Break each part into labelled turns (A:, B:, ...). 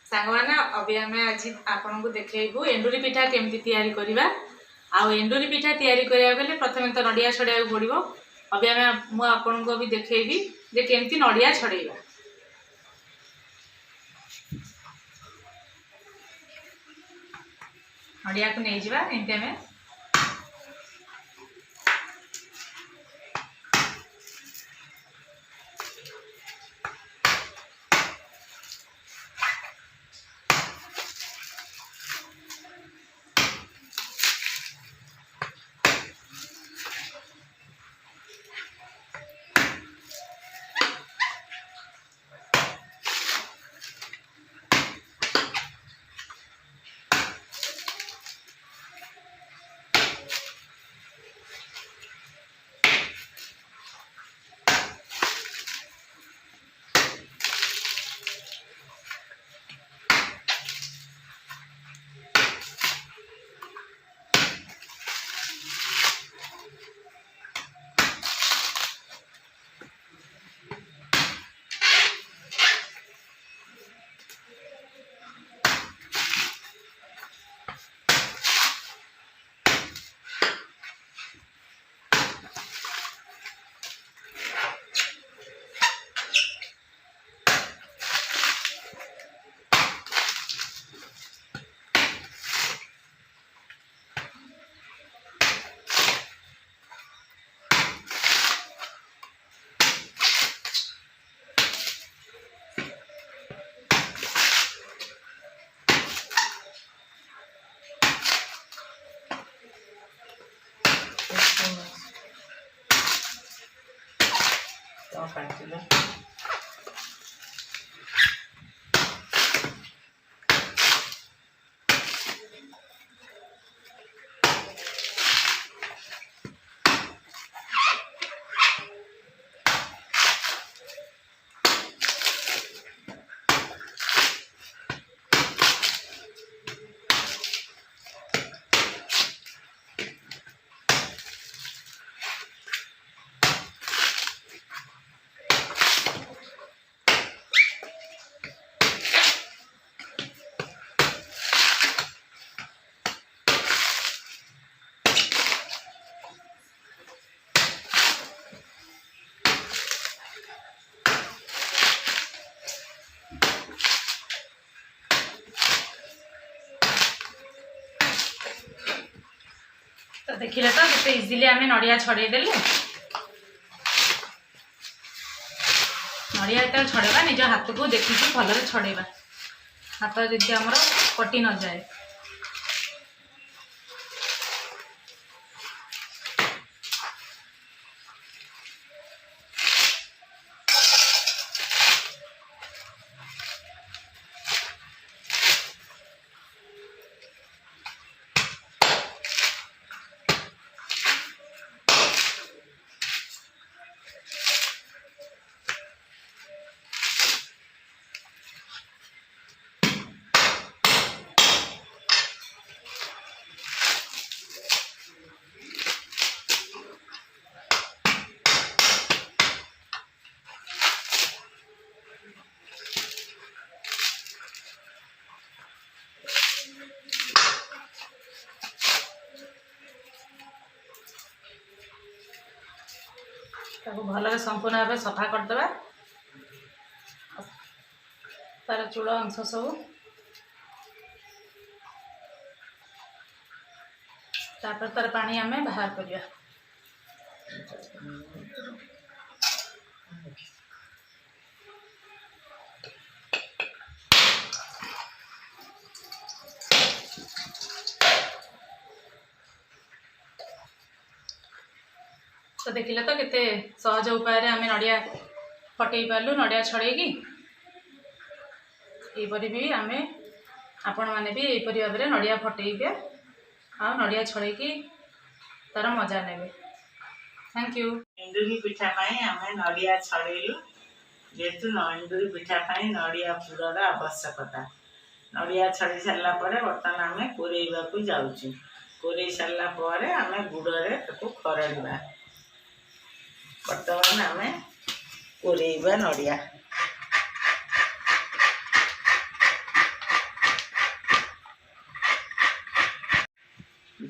A: सांगवाना अभी आम आज आपन को देखू एंडुरी पिठा केमती तैयारी करवा। आउ एंडुरी पिठा तैयारी करा गले प्रथम तो नड़िया छड़ाइया पड़ो। अभी आम मुझे को भी देखी जे केमती नड़िया छड़ेगा। नड़िया को नहीं जावा एमती आम तो देखिले तो केते इजीली आम नड़िया छड़ेदेले। नड़िया जो छड़ेबा निज हाथ को देखिए भलरे छड़ेबा, हाथ जदि आमर कटि न जाए। भल संपूर्ण भाव सफा करदे तार चूल अंश सब तार पानी आम बाहर करवा। तो देखिले तो केते सहज उपाय आम नड़िया फटई पार्लु नड़िया छड़ेगी। यहपरी भी आम आपण मैंने भी यहपरी भाव में नड़िया फटईबे आ नड़िया छड़ेकी तार मजा ने। Thank you.
B: एंडुरी पिठा आम नड़िया छड़ेलु जेहेतु एंडुरी पिठा नड़िया पुरर आवश्यकता। नड़िया छड़ी सारा बर्तमान आम कोरेवा को जाऊँ। कोरे सारा आम गुड़े खरड़ा। बर्तमान आम कोरेवा नड़िया।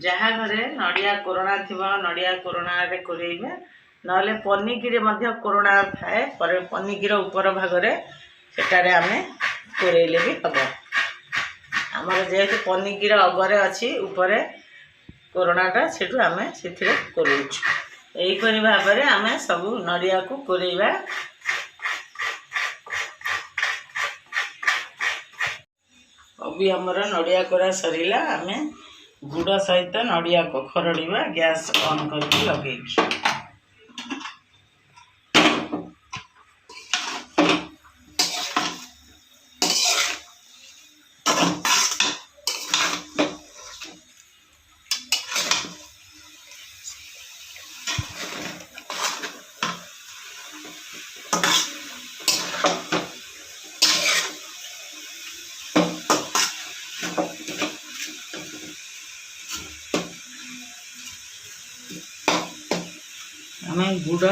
B: जहाँ घरे नड़िया कोरोना थी नड़िया कोरोना कोरेइबे नले पनिकी कोरोना थाए पनिकीर ऊपर भागरे सेटारे आमे कोरेइले भी हम आमर जेहेतु पनिकीर अगरे अच्छी ऊपर कोरोनाटा सेठू आमे सेथिरे कोरेइछु एहीपरि भाव में आमे सब नड़िया को कोरेइबा। अभी आमर नड़िया कोरा सरीला आमे गुड़ सहित नड़िया को खरड़िबा गैस ऑन करके लगेगी। आमे गुड़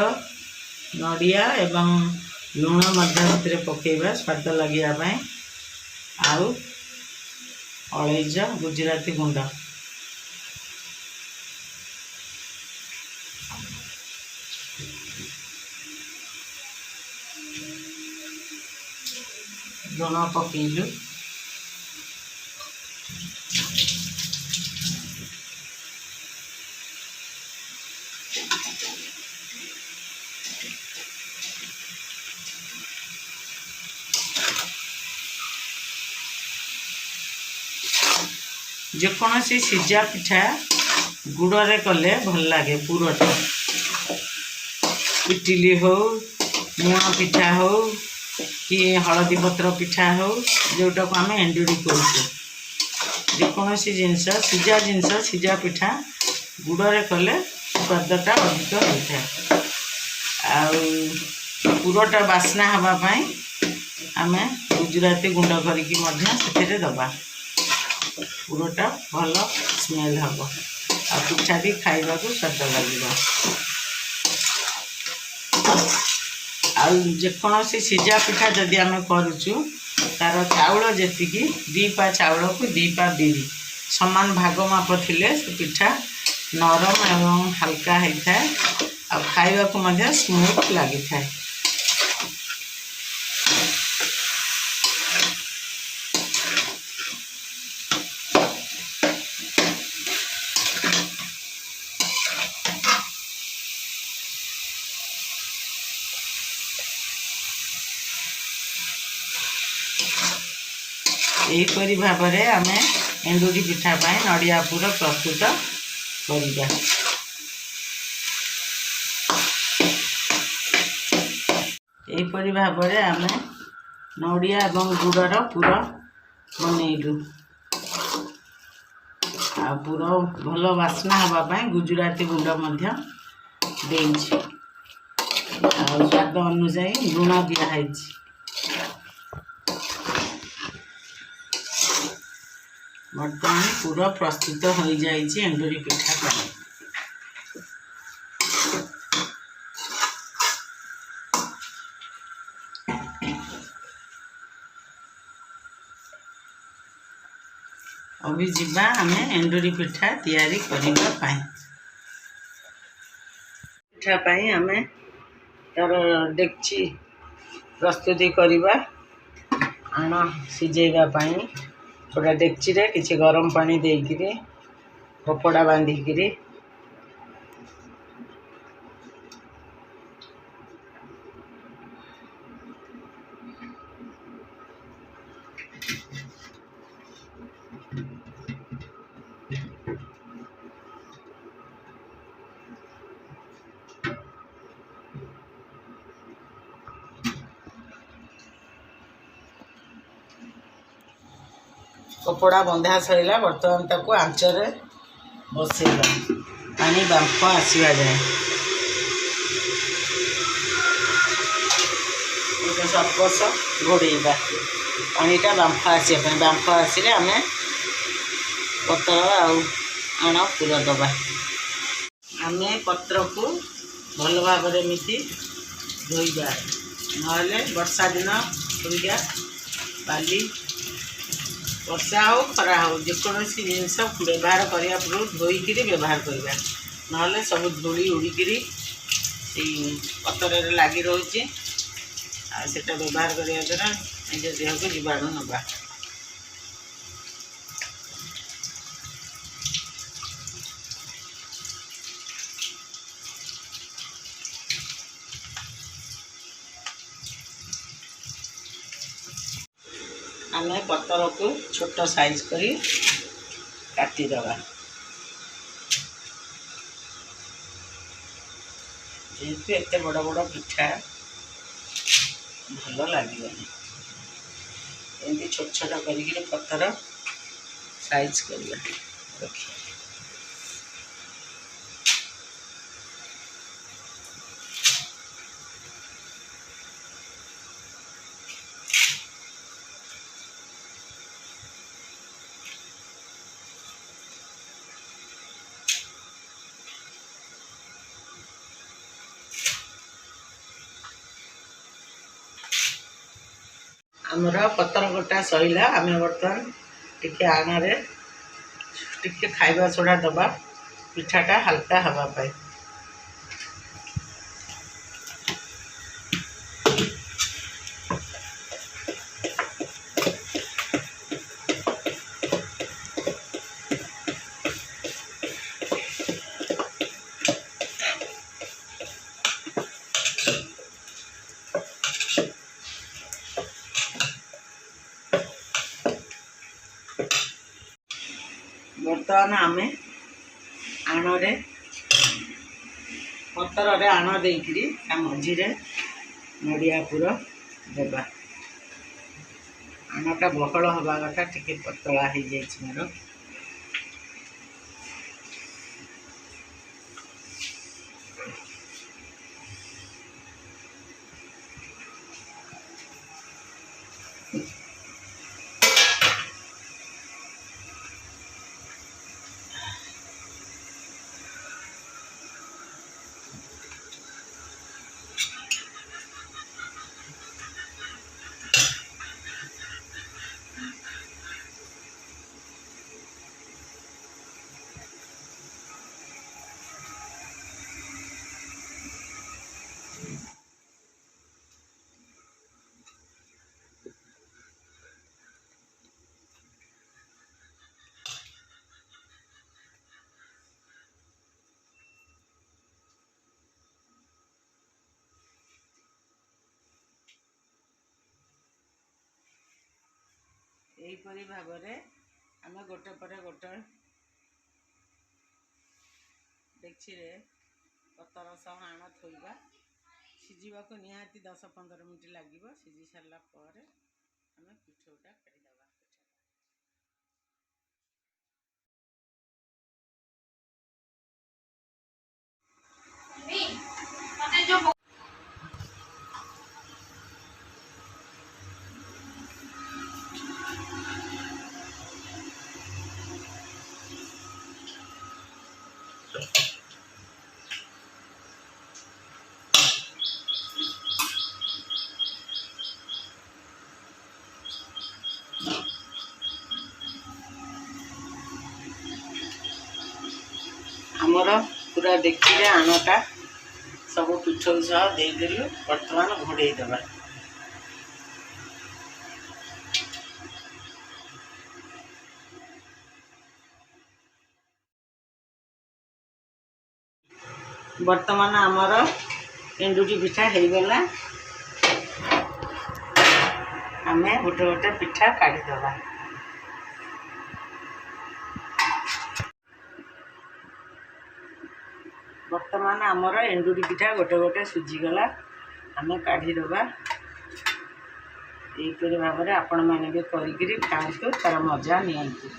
B: नड़िया एवं लुण मध्य पकेबा स्वाद लगे आउ अलैज गुजराती गुंड लुण पकेलु जेकोसी सिजा पिठा गुड़े कले भल लगे पुरटा इटिली हो मुआ पिठा हो कि हलदी पत्र पिठा हो जोटा को आम एंडुरी करोसी जिनस सिजा पिठा गुड़े कले स्वादटा अधिक होता है पुरटा बास्ना हाँपाई आम गुजराती गुंड करके दबा पुरटा भल स्मेल हम आ पिठा भी खाइबा को स्वाद लगे आकोसी सिजा पिठा जदि आम करुचु तार चाउल जी 2 पा चाउल को 2 पा बिरी समान भाग माप थिले से पिठा नरम एवं हल्का होता है आ खाइबा को स्मूथ लगी था। यहीपरि भाव में आम एंडुरी पिठा नड़िया पुर प्रस्तुत करिबा। यहीपरि भाव में आम नड़िया एवं गुड़र पुर बनइलु आ पुर भल बास्ना हाँपाई गुजराती गुंड स्वाद अनुसार लुण दिखाई बर्तमान पूरा प्रस्तुत हो जाए एंडुरी पिठा अभी जीवा आम एंडुरी पिठा तैयारी करने पिठा आम तार डेक्ची प्रस्तुति करवा आण सिझेवाई थोड़ा डेक्ची रे किसी गरम पानी देकरी कपड़ा बांधिकी कपड़ा बंधा सरला बर्तमान ताको आंचरे बसैला पानी बांफ आसवा जाए सबकस घोड़ेबा पानीटा बांफ आसवाई बांफ आसिले आम पत्र आण पूर दबा आम पत्र को भल भाव मिति धोइबा नहले वर्षा दिन धोइबा बाली ବର୍ଷା ହେଉ ଖରା ହେଉ ଯେକୌଣସି ଜିନିଷ ବ୍ୟବହାର କରିବା ପୂର୍ବରୁ ଧୋଇକିରି ବ୍ୟବହାର କରିବା, ନହେଲେ ସବୁ ଧୂଳି ଉଡ଼ିକିରି ସେଇ ପତରରେ ଲାଗି ରହୁଛି। ଆଉ ସେଇଟା ବ୍ୟବହାର କରିବା ଦ୍ୱାରା ନିଜ ଦେହକୁ ଜୀବାଣୁ ନେବା। ଆମେ ପତରକୁ ଛୋଟ ସାଇଜ୍ କରି କାଟିଦେବା। ଯେହେତୁ ଏତେ ବଡ଼ ବଡ଼ ପିଠା ଭଲ ଲାଗିବନି, ଏମିତି ଛୋଟ ଛୋଟ କରିକି ପତର ସାଇଜ୍ କରିବା ରଖିବା। ଆମର ପତର କଟା ସଇଲା। ଆମେ ବର୍ତ୍ତମାନ ଟିକେ ଆଣରେ ଟିକେ ଖାଇବା ସୋଡ଼ା ଦେବା, ପିଠାଟା ହାଲକା ହେବା ପାଇଁ। ବର୍ତ୍ତମାନ ଆମେ ଆଣରେ ପତରରେ ଆଣ ଦେଇକିରି ତା ମଝିରେ ନଡ଼ିଆ ପୁର ଦେବା। ଆଣଟା ବହଳ ହେବା କଥା, ଟିକେ ପତଳା ହେଇଯାଇଛି ମୋର। ଏହିପରି ଭାବରେ ଆମେ ଗୋଟେ ପରେ ଗୋଟେ ଡେକ୍ଚିରେ ପତର ସହ ଆଣ ଥୋଇବା। ସିଝିବାକୁ ନିହାତି 10-15 ମିନିଟ୍ ଲାଗିବ। ସିଝି ସାରିଲା ପରେ ଆମେ ପିଠଉଟା କାଢ଼ିଦେବା। ଆମର ପୁରା ଡେକ୍ଚିରେ ଆଣଟା ସବୁ ପିଠଉ ସହ ଦେଇଦେଲୁ। ବର୍ତ୍ତମାନ ଘୋଡ଼େଇ ଦେବା। ବର୍ତ୍ତମାନ ଆମର ଏଣ୍ଡୁରି ପିଠା ହେଇଗଲା। ଆମେ ଗୋଟେ ଗୋଟେ ପିଠା କାଢ଼ିଦେବା। ବର୍ତ୍ତମାନ ଆମର ଏଣ୍ଡୁରି ପିଠା ଗୋଟେ ଗୋଟେ ସୁଜିଗଲା। ଆମେ କାଢ଼ିଦେବା। ଏହିପରି ଭାବରେ ଆପଣମାନେ ବି କରିକିରି ଖାଆନ୍ତୁ, ତା'ର ମଜା ନିଅନ୍ତୁ।